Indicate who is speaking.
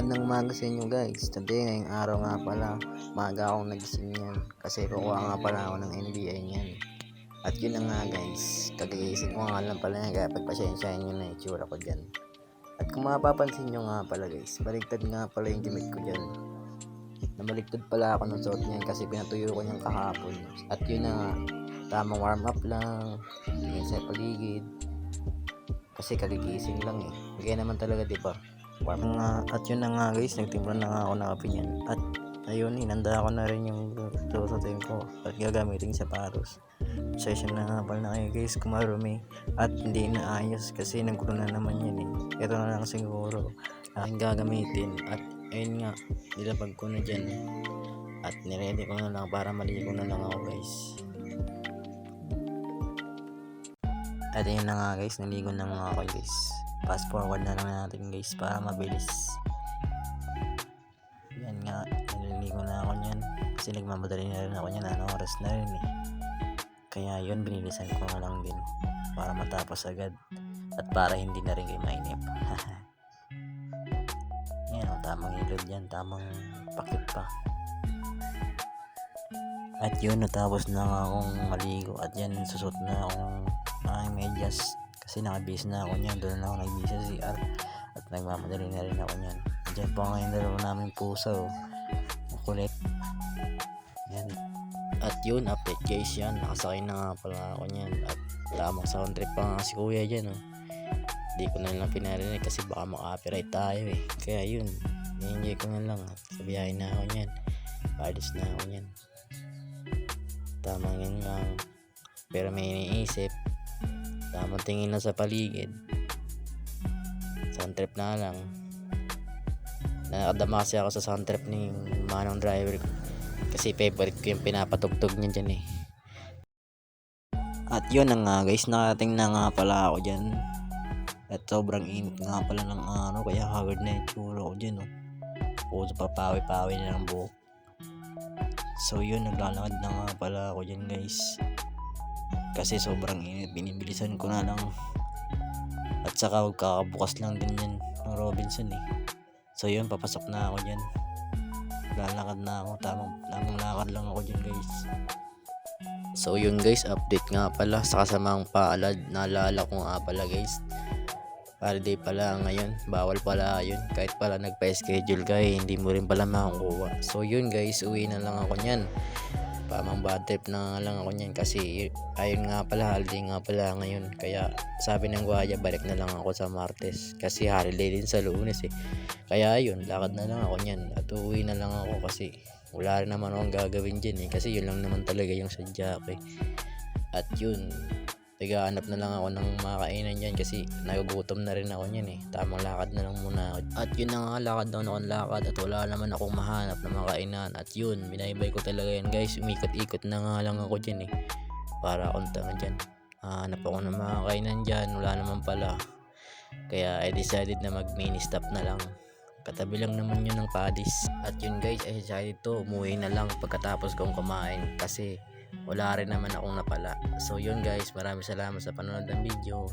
Speaker 1: Magandang umaga sa inyo guys. Today ngayong araw nga pala, maaga akong nagising yan. Kasi kukuha nga pala ako ng NBA niyan. At yun na nga guys, kagigising ko nga lang pala yan, kaya pagpasensyahin nyo na yung tsura ko dyan. At kung mapapansin nyo nga pala guys, baligtad nga pala yung damit ko dyan. Nabaligtad pala ako ng suot niyan kasi pinatuyo ko niyang kahapon. At yun na nga, tamang warm up lang, tingin sa paligid. Kasi kagigising lang eh. Kaya naman talaga diba? At yun na nga guys, nagtimpla na nga ako ng kape niyan. At ayun, hinanda ko na rin yung tututin ko at gagamitin sa paros. Session na nga pala na kayo guys, kumarumi at hindi na ayos kasi naggulo na naman yan eh. Ito na lang siguro aking gagamitin. At ayun nga, nilapag ko na dyan at niready ko na lang para maligo na lang ako guys. At ayun na nga guys, naligo na nga ako guys. Fast forward na lang natin guys para mabilis. Yan nga, naliligo na ako niyan kasi nagmamadali na rin ako niyan, ano oras na rin eh. Kaya yun, binilisan ko na lang din para matapos agad at para hindi na rin kayo mainip. Yan, tamang ilod yan, tamang pakit pa. At yun, natapos na nga akong maligo at yan, susot na akong medyas kasi nakabihis na ako niyan. Doon na ako nagbihis sa CR at nagmamadali na rin ako niyan. Diyan pa ngayon dalawa namin pusa oh. Kulit yan. At yun, update guys yan, nakasakay na nga pala ako niyan at tamang sound trip pa nga si kuya dyan oh. Di ko na lang pinarinig kasi baka maka-copyright tayo eh. Kaya yun, ni-enjoy ko na lang at sabihin na ako niyan, palis na ako niyan. Tamang yun lang, pero may iniisip, tamang tingin lang sa paligid, sound trip na lang. Nakadama kasi ako sa sound trip ni manong driver ko kasi favorite ko yung pinapatugtog niya dyan eh. At yun na nga guys, nakating na nga pala ako dyan at sobrang init nga pala ng araw kaya haggard na yung tsura ko dyan oh. Puso papawi-pawi na ng buhok. So yun, naglalakad na nga pala ako dyan guys kasi sobrang init, binibilisan ko na lang. At saka kakabukas lang din yan ng Robinson eh. So yun, papasok na ako dyan, lalakad na ako, tamang lakad lang ako dyan guys. So yun guys, update nga pala sa kasamang paalad, naalala ko nga pala guys, holiday pala ngayon, bawal pala yun. Kahit pala nagpa-schedule ka eh, hindi mo rin pala makukuha. So yun guys, uwi na lang ako nyan. Pamang bad trip na lang ako nyan kasi ayun nga pala, holiday nga pala ngayon. Kaya sabi ng guardia, balik na lang ako sa Martes kasi holiday din sa Lunes eh. Kaya ayun, lakad na lang ako nyan at uwi na lang ako kasi wala rin naman akong gagawin dyan eh. Kasi yun lang naman talaga yung sadya ko eh. At yun, naghahanap na lang ako ng makakainan dyan kasi nagugutom na rin ako nyan eh. Tamang lakad na lang muna ako. At yun na nga, lakad na akong lakad at wala naman akong mahanap na makainan. At yun, binaybay ko talaga yan guys, umikot-ikot na nga lang ako dyan eh, para akong tanga dyan. Hanap ako ng makakainan dyan, wala naman pala. Kaya I decided na mag mini stop na lang, katabi lang naman yun ng Padis. At yun guys, I decided to umuwi na lang pagkatapos kong kumain kasi wala rin naman akong napala. So yun guys, maraming salamat sa panonood ng video.